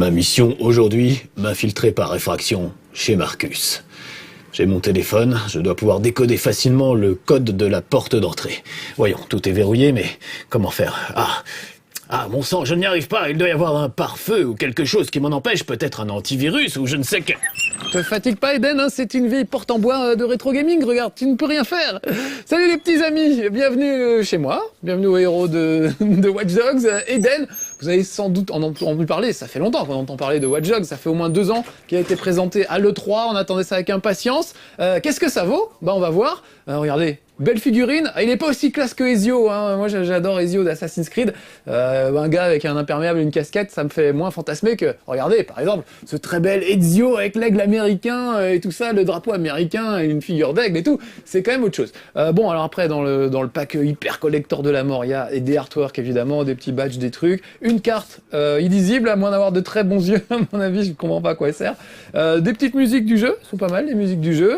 Ma mission aujourd'hui, m'infiltrer par effraction chez Marcus. J'ai mon téléphone, je dois pouvoir décoder facilement le code de la porte d'entrée. Voyons, tout est verrouillé, mais comment faire? Ah, mon sang, je n'y arrive pas, il doit y avoir un pare-feu ou quelque chose qui m'en empêche, peut-être un antivirus ou je ne sais que... Te fatigue pas Eden, hein, c'est une vieille porte en bois de rétro gaming, regarde, tu ne peux rien faire. Salut les petits amis, bienvenue chez moi, bienvenue au héros de Watch Dogs, Eden. Vous avez sans doute entendu parler, ça fait longtemps qu'on entend parler de Watch Dogs, ça fait au moins 2 ans qu'il a été présenté à l'E3, on attendait ça avec impatience. Qu'est-ce que ça vaut? Bah on va voir, regardez. Belle figurine, il est pas aussi classe que Ezio, hein. Moi j'adore Ezio d'Assassin's Creed, un gars avec un imperméable et une casquette, ça me fait moins fantasmer que, regardez par exemple, ce très bel Ezio avec l'aigle américain et tout ça, le drapeau américain et une figure d'aigle et tout, c'est quand même autre chose. Bon alors après dans le pack hyper collector de la mort, il y a des artworks évidemment, des petits badges, des trucs, une carte illisible, à moins d'avoir de très bons yeux, à mon avis je comprends pas à quoi elle sert, des petites musiques du jeu, sont pas mal les musiques du jeu,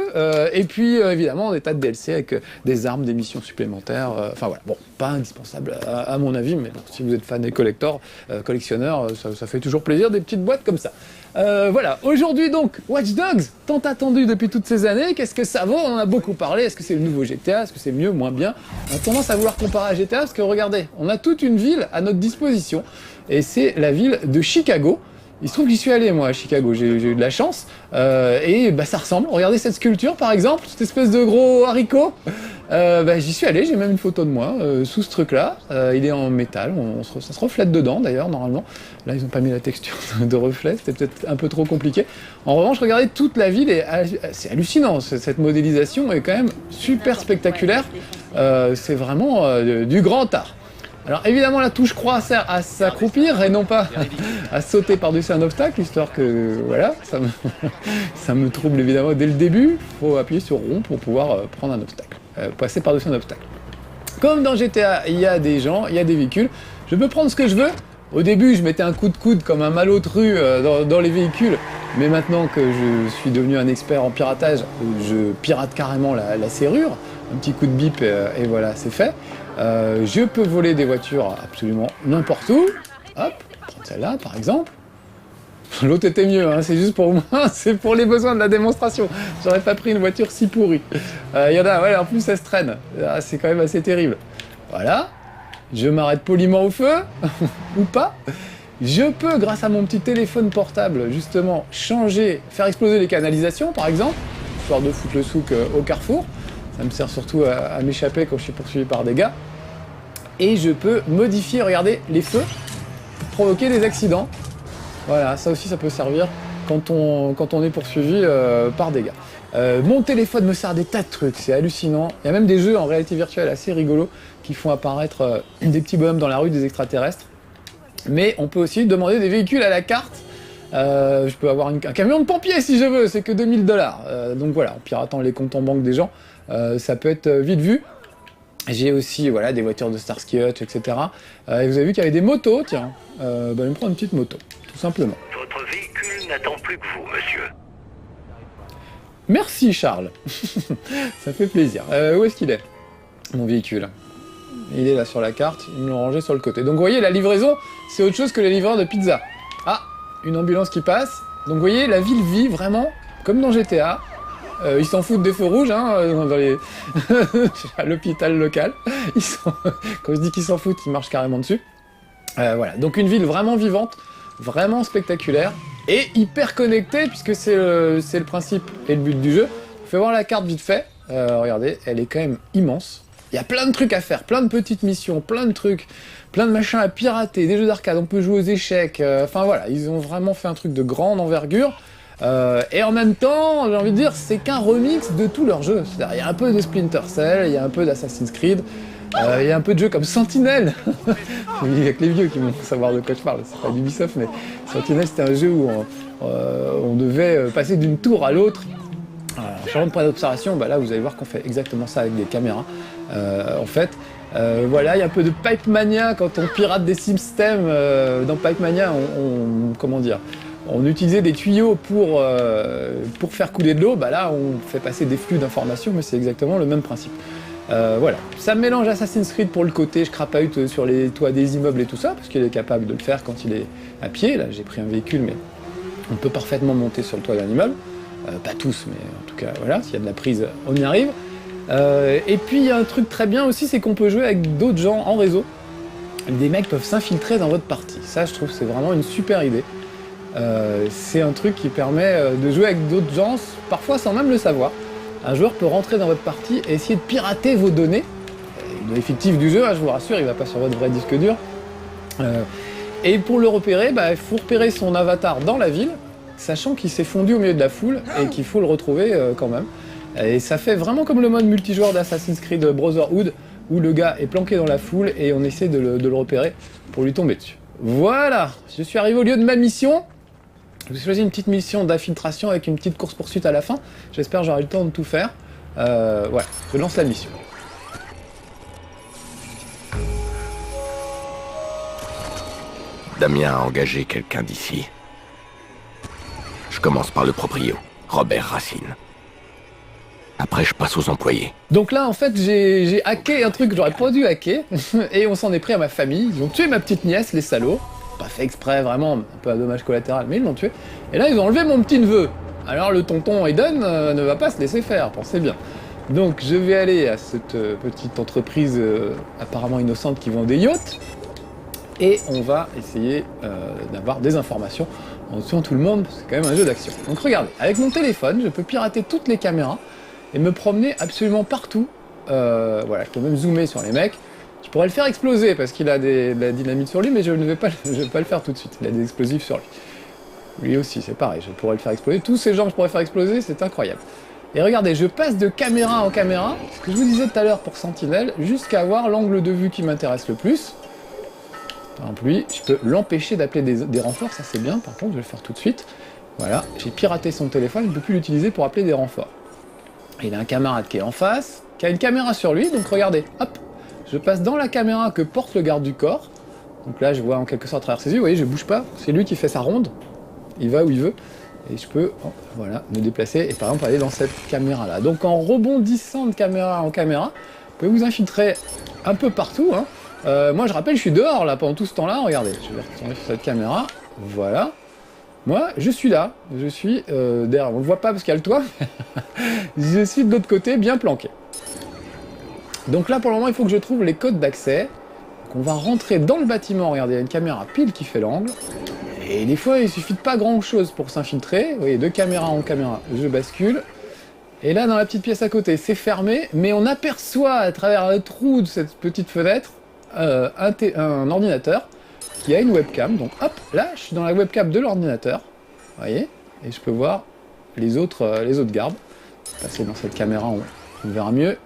et puis évidemment des tas de DLC avec des armes, des missions supplémentaires, enfin voilà, bon, pas indispensable à mon avis, mais bon, si vous êtes fan et collectionneur, ça fait toujours plaisir, des petites boîtes comme ça. Voilà, aujourd'hui donc, Watch Dogs, tant attendu depuis toutes ces années, qu'est-ce que ça vaut? On en a beaucoup parlé, est-ce que c'est le nouveau GTA, est-ce que c'est mieux, moins bien? On a tendance à vouloir comparer à GTA, parce que regardez, on a toute une ville à notre disposition, et c'est la ville de Chicago. Il se trouve que j'y suis allé moi à Chicago, j'ai eu de la chance, et bah ça ressemble, regardez cette sculpture par exemple, cette espèce de gros haricot, j'y suis allé, j'ai même une photo de moi sous ce truc là, il est en métal, ça se reflète dedans d'ailleurs normalement, là ils ont pas mis la texture de reflet, c'était peut-être un peu trop compliqué. En revanche regardez toute la ville, et c'est hallucinant, cette modélisation est quand même super spectaculaire, c'est vraiment du grand art. Alors évidemment la touche croix sert à s'accroupir et non pas à sauter par-dessus un obstacle, histoire que voilà, ça me trouble évidemment dès le début, il faut appuyer sur rond pour pouvoir prendre un obstacle, passer par-dessus un obstacle. Comme dans GTA, il y a des gens, il y a des véhicules, je peux prendre ce que je veux. Au début je mettais un coup de coude comme un malotru dans les véhicules, mais maintenant que je suis devenu un expert en piratage, je pirate carrément la serrure, un petit coup de bip et voilà c'est fait. Je peux voler des voitures absolument n'importe où. Hop, prendre celle-là par exemple. L'autre était mieux, hein, c'est juste pour moi, c'est pour les besoins de la démonstration. J'aurais pas pris une voiture si pourrie. Il y en a, ouais, en plus elle se traîne. C'est quand même assez terrible. Voilà. Je m'arrête poliment au feu, ou pas. Je peux, grâce à mon petit téléphone portable, justement, faire exploser les canalisations, par exemple, histoire de foutre le souk au carrefour. Ça me sert surtout à m'échapper quand je suis poursuivi par des gars. Et je peux modifier, regardez, les feux, provoquer des accidents. Voilà, ça aussi ça peut servir quand on est poursuivi par des gars. Mon téléphone me sert à des tas de trucs, c'est hallucinant. Il y a même des jeux en réalité virtuelle assez rigolos qui font apparaître des petits bonhommes dans la rue, des extraterrestres. Mais on peut aussi demander des véhicules à la carte. Je peux avoir un camion de pompiers si je veux, c'est que 2000 $. Donc voilà, en piratant les comptes en banque des gens, ça peut être vite vu. J'ai aussi voilà, des voitures de Starsky Hutch, etc. Et vous avez vu qu'il y avait des motos, tiens. Je vais me prendre une petite moto, tout simplement. Votre véhicule n'attend plus que vous, monsieur. Merci Charles. Ça fait plaisir. Où est-ce qu'il est, mon véhicule? Il est là sur la carte, ils me l'ont rangé sur le côté. Donc vous voyez, la livraison, c'est autre chose que les livreurs de pizza. Ah, une ambulance qui passe. Donc vous voyez, la ville vit vraiment comme dans GTA. Ils s'en foutent des feux rouges, hein, à l'hôpital local. Quand je dis qu'ils s'en foutent, ils marchent carrément dessus. Voilà, donc une ville vraiment vivante, vraiment spectaculaire, et hyper connectée, puisque c'est le principe et le but du jeu. Je vais voir la carte vite fait. Regardez, elle est quand même immense. Il y a plein de trucs à faire, plein de petites missions, plein de trucs, plein de machins à pirater, des jeux d'arcade, on peut jouer aux échecs, enfin voilà, ils ont vraiment fait un truc de grande envergure. Et en même temps, j'ai envie de dire, c'est qu'un remix de tous leurs jeux. C'est-à-dire, il y a un peu de Splinter Cell, il y a un peu d'Assassin's Creed, il y a un peu de jeux comme Sentinel. Il y a que les vieux qui vont savoir de quoi je parle, c'est pas d'Ubisoft, mais Sentinel c'était un jeu où on devait passer d'une tour à l'autre. En changeant de point d'observation, bah là vous allez voir qu'on fait exactement ça avec des caméras. En fait, voilà, il y a un peu de Pipe Mania quand on pirate des systèmes. Dans Pipe Mania, comment dire, on utilisait des tuyaux pour faire couler de l'eau. Bah là, on fait passer des flux d'informations, mais c'est exactement le même principe. Voilà, ça mélange Assassin's Creed pour le côté, je crapahute sur les toits des immeubles et tout ça, parce qu'il est capable de le faire quand il est à pied. Là, j'ai pris un véhicule, mais on peut parfaitement monter sur le toit d'un immeuble. Pas tous, mais en tout cas, voilà, s'il y a de la prise, on y arrive. Et puis, il y a un truc très bien aussi, c'est qu'on peut jouer avec d'autres gens en réseau. Des mecs peuvent s'infiltrer dans votre partie. Ça, je trouve, c'est vraiment une super idée. C'est un truc qui permet de jouer avec d'autres gens, parfois sans même le savoir. Un joueur peut rentrer dans votre partie et essayer de pirater vos données. Le fictif du jeu, hein, je vous rassure, il ne va pas sur votre vrai disque dur. Et pour le repérer, il faut repérer son avatar dans la ville, sachant qu'il s'est fondu au milieu de la foule et qu'il faut le retrouver quand même. Et ça fait vraiment comme le mode multijoueur d'Assassin's Creed Brotherhood, où le gars est planqué dans la foule et on essaie de le repérer pour lui tomber dessus. Voilà, je suis arrivé au lieu de ma mission. Je vais choisir une petite mission d'infiltration avec une petite course-poursuite à la fin. J'espère que j'aurai le temps de tout faire. Voilà, je lance la mission. Damien a engagé quelqu'un d'ici. Je commence par le proprio, Robert Racine. Après, je passe aux employés. Donc là, en fait, j'ai hacké un truc que j'aurais pas dû hacker, et on s'en est pris à ma famille. Ils ont tué ma petite nièce, les salauds. Pas fait exprès, vraiment, un peu à dommage collatéral, mais ils l'ont tué. Et là, ils ont enlevé mon petit-neveu. Alors le tonton Eden ne va pas se laisser faire, pensez bien. Donc je vais aller à cette petite entreprise apparemment innocente qui vend des yachts, et on va essayer d'avoir des informations en tuant tout le monde, parce que c'est quand même un jeu d'action. Donc regardez, avec mon téléphone, je peux pirater toutes les caméras, et me promener absolument partout. Voilà, je peux même zoomer sur les mecs. Je pourrais le faire exploser parce qu'il a de la dynamite sur lui, mais je ne vais pas le faire tout de suite. Il a des explosifs sur lui. Lui aussi, c'est pareil, je pourrais le faire exploser. Tous ces gens que je pourrais faire exploser, c'est incroyable. Et regardez, je passe de caméra en caméra, ce que je vous disais tout à l'heure pour Sentinelle, jusqu'à avoir l'angle de vue qui m'intéresse le plus. Par exemple, lui, je peux l'empêcher d'appeler des renforts, ça c'est bien, par contre, je vais le faire tout de suite. Voilà, j'ai piraté son téléphone, je ne peux plus l'utiliser pour appeler des renforts. Il a un camarade qui est en face, qui a une caméra sur lui, donc regardez, hop, je passe dans la caméra que porte le garde du corps. Donc là, je vois en quelque sorte à travers ses yeux, vous voyez, je bouge pas, c'est lui qui fait sa ronde, il va où il veut, et je peux, voilà, me déplacer et par exemple aller dans cette caméra-là. Donc en rebondissant de caméra en caméra, vous pouvez vous infiltrer un peu partout, hein. Moi, je rappelle, je suis dehors là pendant tout ce temps-là, regardez, je vais retourner sur cette caméra, voilà. Moi, je suis là, je suis derrière, on ne le voit pas parce qu'il y a le toit, je suis de l'autre côté, bien planqué. Donc là, pour le moment, il faut que je trouve les codes d'accès. Donc on va rentrer dans le bâtiment, regardez, il y a une caméra pile qui fait l'angle. Et des fois, il suffit de pas grand-chose pour s'infiltrer. Vous voyez, de caméra en caméra, je bascule. Et là, dans la petite pièce à côté, c'est fermé, mais on aperçoit à travers le trou de cette petite fenêtre un ordinateur qui a une webcam. Donc hop, là, je suis dans la webcam de l'ordinateur, vous voyez, et je peux voir les autres gardes. Passer dans cette caméra, on verra mieux.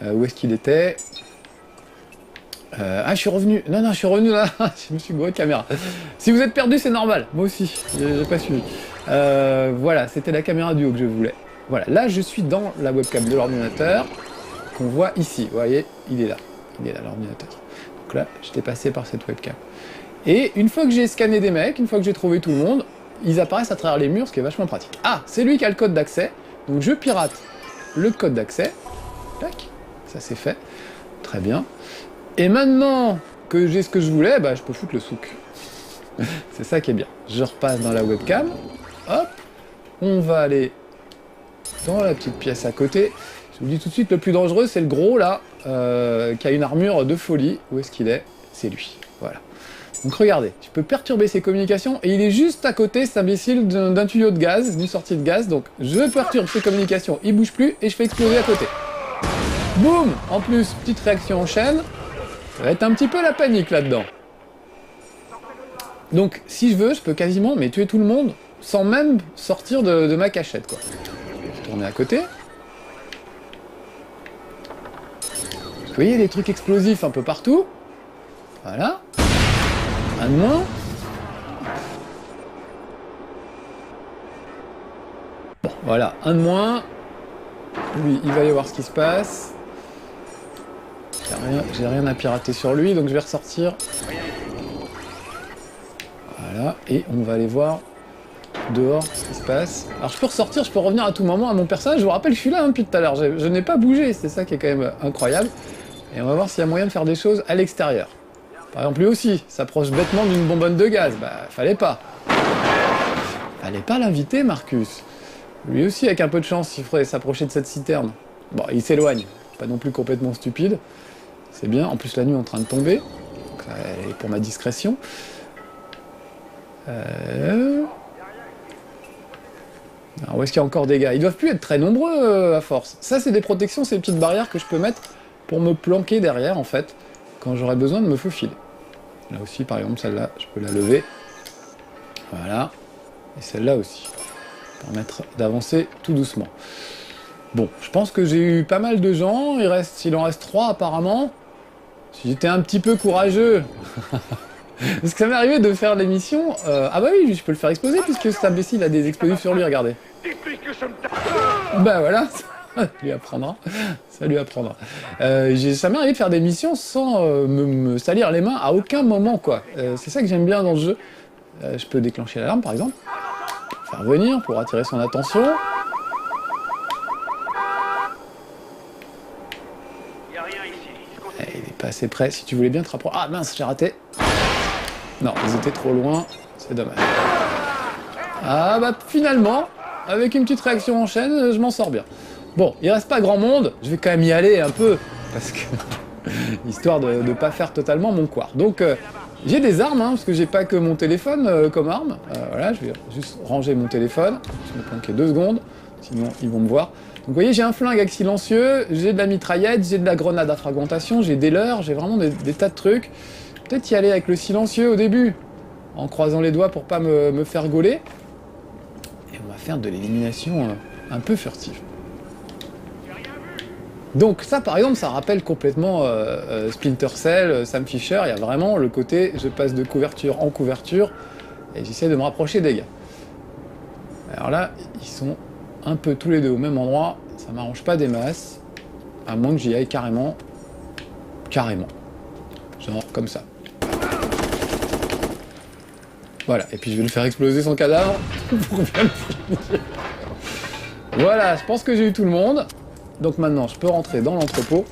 Où est-ce qu'il était? Ah, je suis revenu. Non, je suis revenu là. Je me suis gouré de caméra. Si vous êtes perdu, c'est normal. Moi aussi, j'ai pas suivi. Voilà, c'était la caméra du haut que je voulais. Voilà, là, je suis dans la webcam de l'ordinateur qu'on voit ici. Vous voyez, il est là, l'ordinateur. Donc là, j'étais passé par cette webcam. Et une fois que j'ai scanné des mecs, une fois que j'ai trouvé tout le monde, ils apparaissent à travers les murs, ce qui est vachement pratique. Ah, c'est lui qui a le code d'accès. Donc je pirate le code d'accès. Tac, ça c'est fait. Très bien. Et maintenant que j'ai ce que je voulais, bah, je peux foutre le souk. C'est ça qui est bien. Je repasse dans la webcam. Hop, on va aller dans la petite pièce à côté. Je vous dis tout de suite, le plus dangereux, c'est le gros là, qui a une armure de folie. Où est-ce qu'il est? C'est lui. Voilà. Donc regardez, je peux perturber ses communications et il est juste à côté, cet imbécile, d'un tuyau de gaz, d'une sortie de gaz. Donc je perturbe ses communications, il bouge plus et je fais exploser à côté. Boum! En plus, petite réaction en chaîne. Ça va être un petit peu la panique là-dedans. Donc si je veux, je peux quasiment tuer tout le monde sans même sortir de ma cachette, quoi. Je vais retourner à côté. Vous voyez les trucs explosifs un peu partout. Voilà. Un de moins. Bon, voilà, un de moins. Lui, il va y voir ce qui se passe. J'ai rien à pirater sur lui, donc je vais ressortir. Voilà, et on va aller voir dehors, ce qui se passe. Alors je peux ressortir, je peux revenir à tout moment à mon personnage. Je vous rappelle, je suis là depuis tout à l'heure. Je n'ai pas bougé, c'est ça qui est quand même incroyable. Et on va voir s'il y a moyen de faire des choses à l'extérieur. Par exemple, lui aussi, s'approche bêtement d'une bonbonne de gaz. Bah, fallait pas. Fallait pas l'inviter, Marcus. Lui aussi, avec un peu de chance, il faudrait s'approcher de cette citerne. Bon, il s'éloigne. Pas non plus complètement stupide. C'est bien. En plus, la nuit est en train de tomber. Donc, et pour ma discrétion. Alors, où est-ce qu'il y a encore des gars? Ils doivent plus être très nombreux à force. Ça, c'est des protections, c'est des petites barrières que je peux mettre pour me planquer derrière, en fait, quand j'aurai besoin de me faufiler. Là aussi, par exemple, celle-là, je peux la lever. Voilà. Et celle-là aussi. Permettre d'avancer tout doucement. Bon, je pense que j'ai eu pas mal de gens. Il en reste 3 apparemment. Si j'étais un petit peu courageux... Parce que ça m'est arrivé de faire l'émission... Ah bah oui, je peux le faire exploser puisque cet imbécile a des explosifs sur lui, regardez. Bah voilà, ça lui apprendra. Ça lui apprendra. Ça m'est arrivé de faire des missions sans me salir les mains à aucun moment, quoi. C'est ça que j'aime bien dans le jeu. Je peux déclencher l'alarme, par exemple. Faire venir pour attirer son attention. Il est pas assez près. Si tu voulais bien te rapprocher... Ah mince, j'ai raté. Non, ils étaient trop loin, c'est dommage. Ah bah finalement, avec une petite réaction en chaîne, je m'en sors bien. Bon, il reste pas grand monde, je vais quand même y aller un peu, parce que... histoire de ne pas faire totalement mon couard. Donc, j'ai des armes, hein, parce que j'ai pas que mon téléphone comme arme. Voilà, je vais juste ranger mon téléphone, je vais me planquer 2 secondes, sinon ils vont me voir. Donc vous voyez, j'ai un flingue avec silencieux, j'ai de la mitraillette, j'ai de la grenade à fragmentation, j'ai des leurres, j'ai vraiment des tas de trucs. Peut-être y aller avec le silencieux au début, en croisant les doigts pour pas me faire gauler. Et on va faire de l'élimination un peu furtive. Donc ça par exemple, ça rappelle complètement Splinter Cell, Sam Fisher, il y a vraiment le côté je passe de couverture en couverture et j'essaie de me rapprocher des gars. Alors là, ils sont un peu tous les deux au même endroit, ça m'arrange pas des masses, à moins que j'y aille carrément. Genre comme ça. Voilà, et puis je vais le faire exploser son cadavre pour bien le finir. Voilà, je pense que j'ai eu tout le monde. Donc maintenant, je peux rentrer dans l'entrepôt.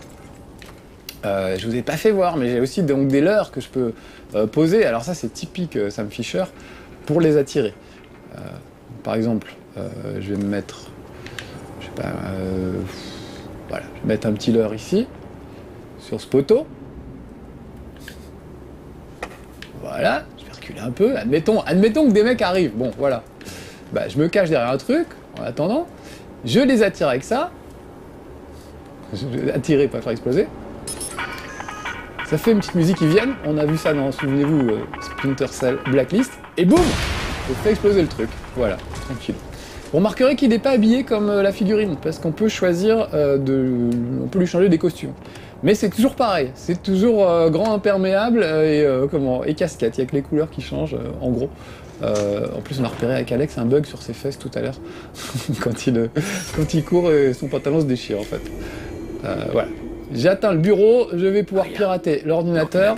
Je vous ai pas fait voir, mais j'ai aussi donc des leurres que je peux poser. Alors ça, c'est typique Sam Fisher, pour les attirer. Par exemple, je vais me mettre... Je sais pas... voilà, je vais mettre un petit leurre ici, sur ce poteau. Voilà, je vais reculer un peu. Admettons que des mecs arrivent. Bon, voilà. Bah, je me cache derrière un truc, en attendant. Je les attire avec ça. Je vais attirer, pas faire exploser. Ça fait une petite musique qui vient. On a vu ça dans, souvenez-vous, Splinter Cell Blacklist. Et boum, je fais exploser le truc. Voilà, tranquille. Vous remarquerez qu'il n'est pas habillé comme la figurine, parce qu'on peut choisir on peut lui changer des costumes. Mais c'est toujours pareil, c'est toujours grand imperméable et casquette, il n'y a que les couleurs qui changent, en gros. En plus, on a repéré avec Alex un bug sur ses fesses tout à l'heure, quand il court et son pantalon se déchire, en fait. Voilà. J'ai atteint le bureau, je vais pouvoir pirater l'ordinateur.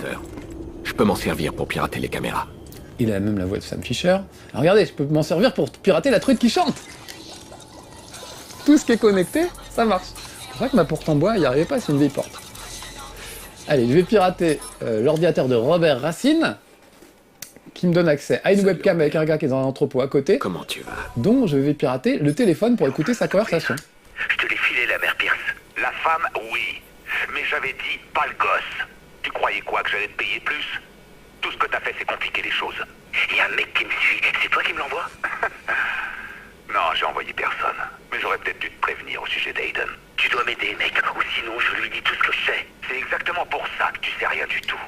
Je peux m'en servir pour pirater les caméras. Il a même la voix de Sam Fisher. Alors regardez, je peux m'en servir pour pirater la truite qui chante. Tout ce qui est connecté, ça marche. C'est vrai que ma porte en bois, il n'y arrivait pas, c'est une vieille porte. Allez, je vais pirater l'ordinateur de Robert Racine, qui me donne accès à une webcam avec un gars qui est dans un entrepôt à côté. Comment tu vas? Dont je vais pirater le téléphone pour écouter sa conversation. Je te l'ai filé, la mère Pierce. La femme, oui. Mais j'avais dit pas le gosse. Tu croyais quoi, que j'allais te payer plus? Tout ce que t'as fait, c'est compliquer les choses. Il y a un mec qui me suit. C'est toi qui me l'envoie? Non, j'ai envoyé personne. Mais j'aurais peut-être dû te prévenir au sujet d'Aiden. Tu dois m'aider, mec, ou sinon je lui dis tout ce que je sais. C'est exactement pour ça que tu sais rien du tout.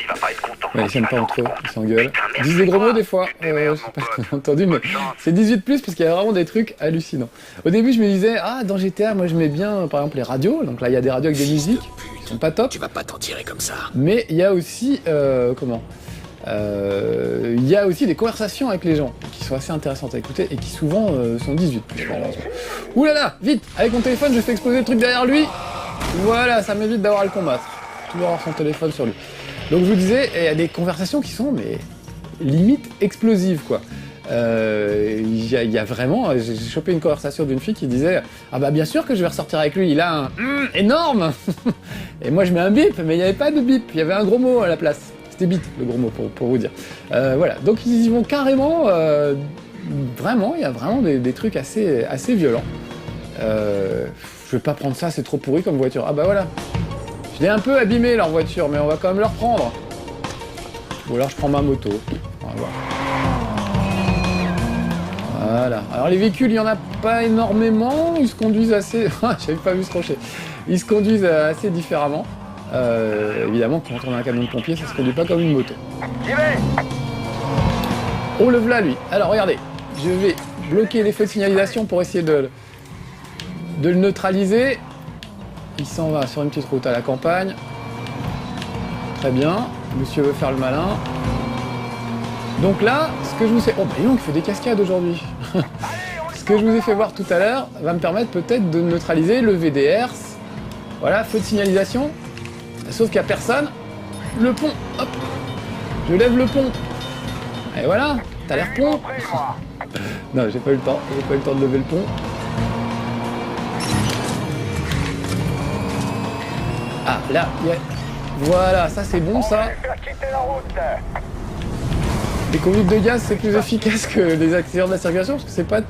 Il va pas être content. Ouais, ils s'aiment pas entre eux, ils s'engueulent. Ils disent des gros mots des fois, je sais pas si t'as entendu, mais c'est 18+, parce qu'il y a vraiment des trucs hallucinants. Au début, je me disais, ah, dans GTA, moi je mets bien, par exemple, les radios. Donc là, il y a des radios avec des musiques, qui sont pas top. Tu vas pas t'en tirer comme ça. Mais il y a aussi, il y a aussi des conversations avec les gens, qui sont assez intéressantes à écouter, et qui souvent sont 18+, malheureusement. Ouh là là, vite, avec mon téléphone, je fais exploser le truc derrière lui. Voilà, ça m'évite d'avoir à le combattre. Toujours avoir son téléphone sur lui. Donc je vous disais, il y a des conversations qui sont, mais, limite explosives, quoi. Il y a vraiment... J'ai chopé une conversation d'une fille qui disait « Ah bah bien sûr que je vais ressortir avec lui, il a un énorme !» Et moi je mets un bip, mais il n'y avait pas de bip, il y avait un gros mot à la place. C'était bip, le gros mot, pour vous dire. Voilà, donc ils y vont carrément... vraiment, il y a vraiment des trucs assez violents. Je vais pas prendre ça, c'est trop pourri comme voiture. Ah bah voilà. Je l'ai un peu abîmé leur voiture, mais on va quand même leur prendre. Ou alors je prends ma moto. On va voir. Voilà. Alors les véhicules, il n'y en a pas énormément. Ils se conduisent assez... J'avais pas vu ce crochet. Ils se conduisent assez différemment. Évidemment, quand on a un camion de pompier, ça se conduit pas comme une moto. Oh, le v'là, lui. Alors, regardez. Je vais bloquer les feux de signalisation pour essayer de le neutraliser. Il s'en va sur une petite route à la campagne. Très bien. Monsieur veut faire le malin. Donc là, ce que je vous ai... Oh, bah non, il fait des cascades aujourd'hui. Ce que je vous ai fait voir tout à l'heure va me permettre peut-être de neutraliser le VDR. Voilà, feu de signalisation. Sauf qu'il n'y a personne. Le pont, hop. Je lève le pont. Et voilà, t'as l'air pont. Non, j'ai pas eu le temps. J'ai pas eu le temps de lever le pont. Ah, là, il y a... Voilà, ça c'est bon, ça. Les conduites de gaz, c'est plus efficace que les accidents de la circulation, parce que c'est pas...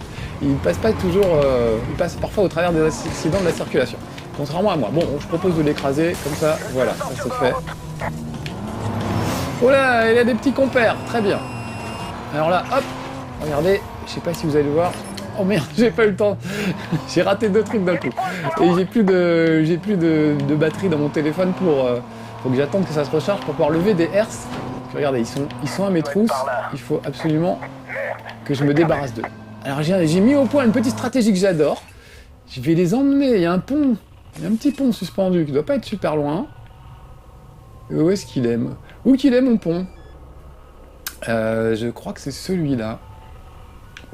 Ils passent pas toujours... Ils passent parfois au travers des accidents de la circulation. Contrairement à moi. Bon, je propose de l'écraser, comme ça, voilà, ça c'est fait. Oh là, il y a des petits compères, très bien. Alors là, hop, regardez, je sais pas si vous allez le voir. Oh merde, j'ai pas eu le temps. J'ai raté 2 trucs d'un coup. Et j'ai plus de batterie dans mon téléphone faut que j'attende que ça se recharge pour pouvoir lever des hertz. Regardez, ils sont à mes trousses. Il faut absolument que je me débarrasse d'eux. Alors j'ai mis au point une petite stratégie que j'adore. Je vais les emmener, il y a un pont, il y a un petit pont suspendu qui doit pas être super loin. Où est-ce qu'il est? Où qu'il est mon pont? Je crois que c'est celui-là.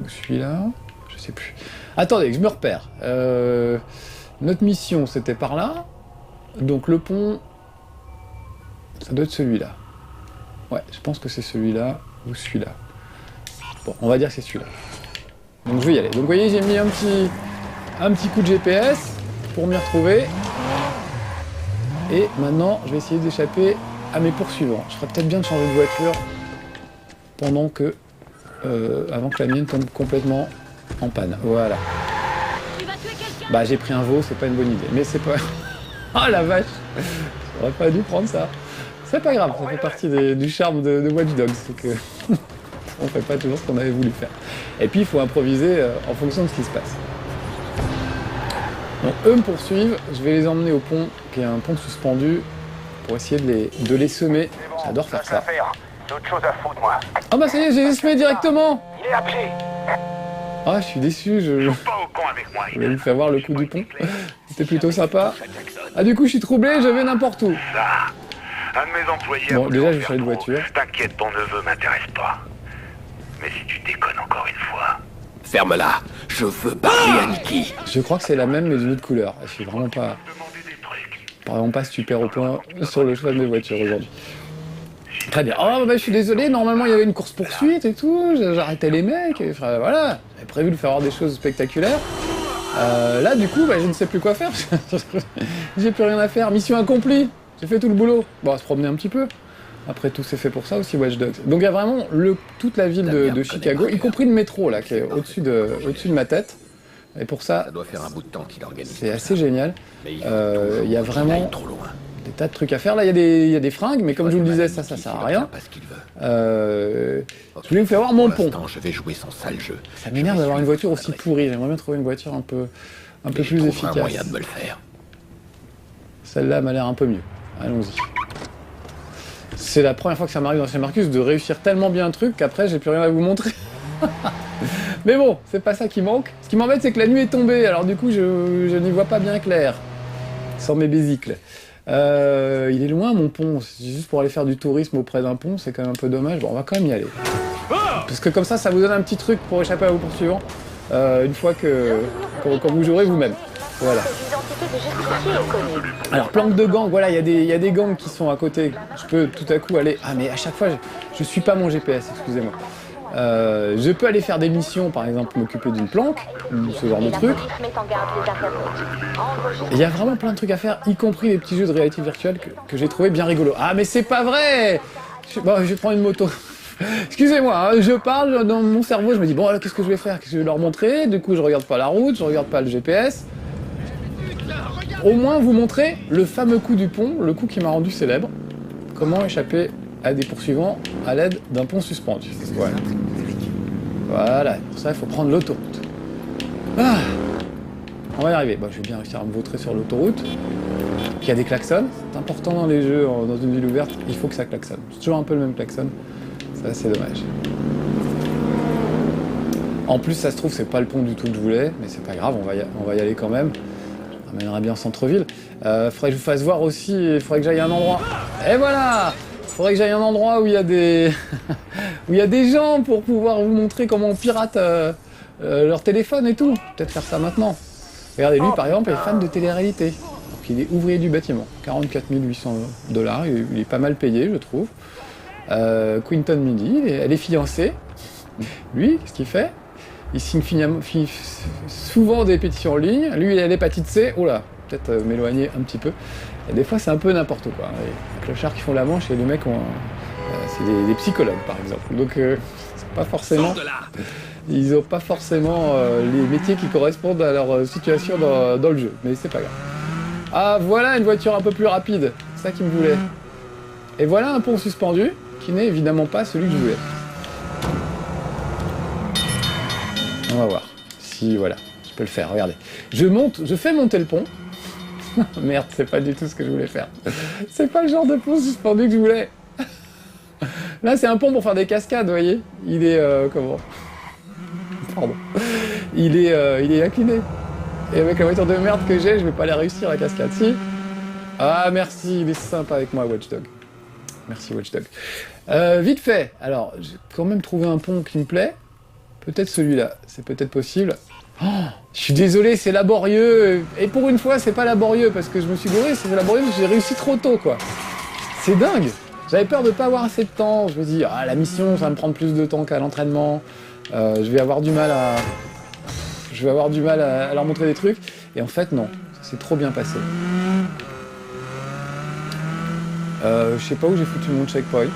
Ou celui-là? Je sais plus. Attendez, que je me repère. Notre mission, c'était par là. Donc le pont, ça doit être celui-là. Ouais, je pense que c'est celui-là ou celui-là. Bon, on va dire que c'est celui-là. Donc je vais y aller. Donc vous voyez, j'ai mis un petit coup de GPS pour m'y retrouver. Et maintenant, je vais essayer d'échapper à mes poursuivants. Je ferais peut-être bien de changer de voiture pendant que... avant que la mienne tombe complètement en panne. Voilà. Bah j'ai pris un veau, c'est pas une bonne idée. Mais c'est pas... Oh la vache! J'aurais pas dû prendre ça. C'est pas grave, ça fait partie du charme de Watch Dogs. C'est que... on fait pas toujours ce qu'on avait voulu faire. Et puis il faut improviser en fonction de ce qui se passe. Donc eux me poursuivent, je vais les emmener au pont, qui est un pont suspendu, pour essayer de les semer. J'adore faire ça. Ah bah ça y est, j'ai semé directement. Il est appelé. Ah, je suis déçu, je voulais lui faire voir le coup du pont. C'était plutôt sympa. Ah du coup, je suis troublé, je vais n'importe où. Ça, un de mes employés... Bon, déjà, je vais changer de voiture. T'inquiète, ton neveu m'intéresse pas. Mais si tu déconnes encore une fois... Ferme-la. Je veux parler à Nikki. Je crois que c'est la même, mais d'une autre couleur. Je suis vraiment pas super au point sur le choix de mes voitures aujourd'hui. Très bien. Oh bah je suis désolé, normalement il y avait une course-poursuite et tout, j'arrêtais les mecs, et voilà, j'avais prévu de faire avoir des choses spectaculaires. Là du coup, bah, je ne sais plus quoi faire, j'ai plus rien à faire, mission accomplie, j'ai fait tout le boulot. Bon, on va se promener un petit peu, après tout c'est fait pour ça aussi Watch Dogs. Donc il y a vraiment toute la ville de Chicago, y compris le métro là, qui est au-dessus de ma tête. Et pour ça doit faire un bout de temps qu'il organise. C'est assez génial. Il y a vraiment des tas de trucs à faire. Là, il y a des fringues, mais comme je vous le disais, ça sert à rien. Je voulais vous faire voir mon pont. Je vais jouer son sale jeu. Ça m'énerve d'avoir une voiture aussi pourrie. J'aimerais bien trouver une voiture un peu plus efficace. Un moyen de me le faire. Celle-là m'a l'air un peu mieux. Allons-y. C'est la première fois que ça m'arrive dans chez Marcus de réussir tellement bien un truc qu'après, j'ai plus rien à vous montrer. Mais bon, c'est pas ça qui manque. Ce qui m'embête, c'est que la nuit est tombée, alors du coup, je n'y vois pas bien clair. Sans mes bésicles. Il est loin, mon pont. C'est juste pour aller faire du tourisme auprès d'un pont, c'est quand même un peu dommage. Bon, on va quand même y aller. Parce que comme ça vous donne un petit truc pour échapper à vos poursuivants. Une fois quand vous jouerez vous-même. Voilà. Alors, planque de gang, voilà, il y a des gangs qui sont à côté. Je peux tout à coup aller... Ah, mais à chaque fois, je suis pas mon GPS, excusez-moi. Je peux aller faire des missions, par exemple m'occuper d'une planque, ou ce genre de truc. Il y a vraiment plein de trucs à faire, y compris les petits jeux de réalité virtuelle que j'ai trouvé bien rigolos. Ah mais c'est pas vrai! Bon, je vais prendre une moto. Excusez-moi, hein, je parle dans mon cerveau, je me dis bon alors qu'est-ce que je vais faire? Qu'est-ce que je vais leur montrer? Du coup je regarde pas la route, je regarde pas le GPS. Au moins vous montrer le fameux coup du pont, le coup qui m'a rendu célèbre. Comment échapper à des poursuivants à l'aide d'un pont suspendu. Ouais. Voilà, pour ça il faut prendre l'autoroute. Ah, on va y arriver. Bon, je vais bien réussir à me vautrer sur l'autoroute. Il y a des klaxons, c'est important dans les jeux, dans une ville ouverte, il faut que ça klaxonne. C'est toujours un peu le même klaxon. Ça, c'est dommage. En plus, ça se trouve, c'est pas le pont du tout que je voulais, mais c'est pas grave, on va y aller quand même. On amènera bien centre-ville. Faudrait que je vous fasse voir aussi, il faudrait que j'aille à un endroit. Et voilà! Faudrait que j'aille à un endroit où il y a des... où il y a des gens pour pouvoir vous montrer comment on pirate leur téléphone et tout. Peut-être faire ça maintenant. Regardez, lui, par exemple, est fan de télé-réalité. Donc, il est ouvrier du bâtiment. 44 800 $, il est pas mal payé, je trouve. Quinton Midi, elle est fiancée. Lui, qu'est-ce qu'il fait? Il signe souvent des pétitions en ligne. Lui, il a l'hépatite C. Oh là, peut-être m'éloigner un petit peu. Et des fois, c'est un peu n'importe quoi. Les clochards qui font la manche et les mecs ont... c'est des psychologues, par exemple. Donc, c'est pas forcément... Ils n'ont pas forcément les métiers qui correspondent à leur situation dans le jeu. Mais c'est pas grave. Ah, voilà une voiture un peu plus rapide. C'est ça qu'il me voulait. Et voilà un pont suspendu, qui n'est évidemment pas celui que je voulais. On va voir. Si, voilà, je peux le faire, regardez. Je fais monter le pont. Merde, c'est pas du tout ce que je voulais faire. C'est pas le genre de pont suspendu que je voulais. Là, c'est un pont pour faire des cascades, vous voyez. Il est, comment? Pardon. Il est incliné. Et avec la voiture de merde que j'ai, je vais pas la réussir, la cascade. Si? Ah, merci, il est sympa avec moi, Watchdog. Merci, Watchdog. Vite fait. Alors, j'ai quand même trouvé un pont qui me plaît. Peut-être celui-là, c'est peut-être possible. Oh, je suis désolé, c'est laborieux. Et pour une fois, c'est pas laborieux parce que je me suis gouré, c'est laborieux parce que j'ai réussi trop tôt, quoi. C'est dingue. J'avais peur de pas avoir assez de temps. Je me dis, ah, la mission, ça va me prendre plus de temps qu'à l'entraînement. Je vais avoir du mal à leur montrer des trucs. Et en fait, non. Ça s'est trop bien passé. Je sais pas où j'ai foutu mon checkpoint.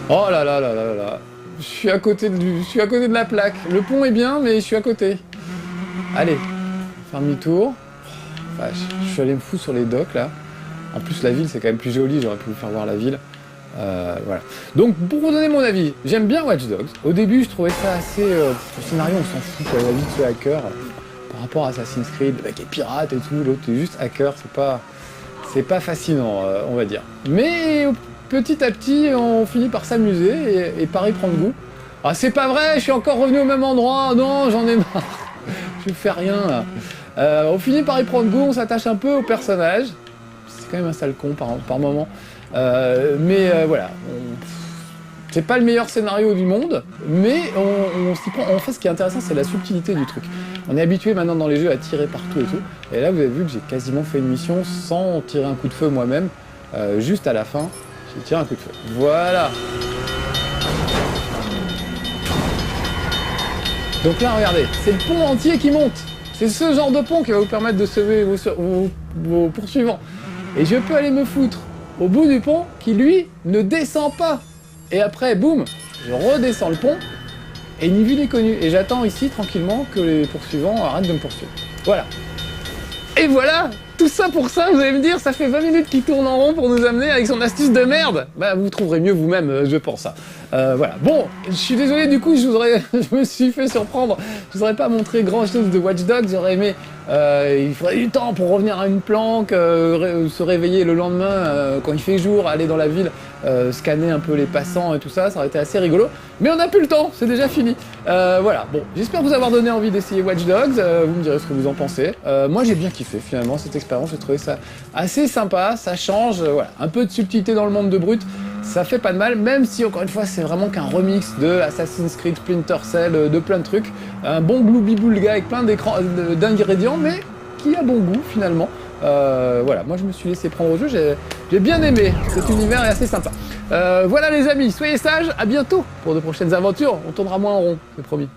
Oh là là là là là. Je suis à côté de la plaque. Le pont est bien, mais je suis à côté. Allez, faire demi-tour. Vache, je suis allé me foutre sur les docks là. En plus, la ville c'est quand même plus joli. J'aurais pu vous faire voir la ville. Voilà. Donc, pour vous donner mon avis, j'aime bien Watch Dogs. Au début, je trouvais ça assez... le scénario, on s'en fout, quoi. La vie de ce hacker, par rapport à Assassin's Creed, le mec est pirate et tout, l'autre est juste hacker, c'est pas fascinant, on va dire. Mais petit à petit, on finit par s'amuser et Paris prend le goût. Ah, c'est pas vrai, je suis encore revenu au même endroit, non, j'en ai marre. Je fais rien, là. On finit par y prendre goût, on s'attache un peu au personnage. C'est quand même un sale con par moment. Mais voilà, c'est pas le meilleur scénario du monde, mais on s'y prend. En fait, ce qui est intéressant, c'est la subtilité du truc. On est habitué maintenant dans les jeux à tirer partout et tout, et là vous avez vu que j'ai quasiment fait une mission sans tirer un coup de feu moi-même. Juste à la fin, j'ai tiré un coup de feu. Voilà. Donc là, regardez, c'est le pont entier qui monte. C'est ce genre de pont qui va vous permettre de sauver vos poursuivants. Et je peux aller me foutre au bout du pont qui, lui, ne descend pas. Et après, boum, je redescends le pont, et ni vu ni connu. Et j'attends ici, tranquillement, que les poursuivants arrêtent de me poursuivre. Voilà. Et voilà, tout ça pour ça, vous allez me dire, ça fait 20 minutes qu'il tourne en rond pour nous amener avec son astuce de merde. Bah, vous trouverez mieux vous-même, je pense. Voilà. Bon, je suis désolé, du coup, je me suis fait surprendre. Je vous aurais pas montré grand-chose de Watch Dogs. J'aurais aimé... il faudrait du temps pour revenir à une planque, se réveiller le lendemain quand il fait jour, aller dans la ville, scanner un peu les passants et tout ça, ça aurait été assez rigolo. Mais on n'a plus le temps, c'est déjà fini. Voilà, bon, j'espère vous avoir donné envie d'essayer Watch Dogs, vous me direz ce que vous en pensez. Moi j'ai bien kiffé finalement cette expérience, j'ai trouvé ça assez sympa, ça change, voilà, un peu de subtilité dans le monde de Brut, ça fait pas de mal, même si encore une fois c'est vraiment qu'un remix de Assassin's Creed, Splinter Cell, de plein de trucs. Un bon gloubi-boulga avec plein d'ingrédients, mais qui a bon goût finalement. Voilà, moi je me suis laissé prendre au jeu, j'ai bien aimé, cet univers est assez sympa. Voilà les amis, soyez sages, à bientôt pour de prochaines aventures, on tournera moins en rond, c'est promis.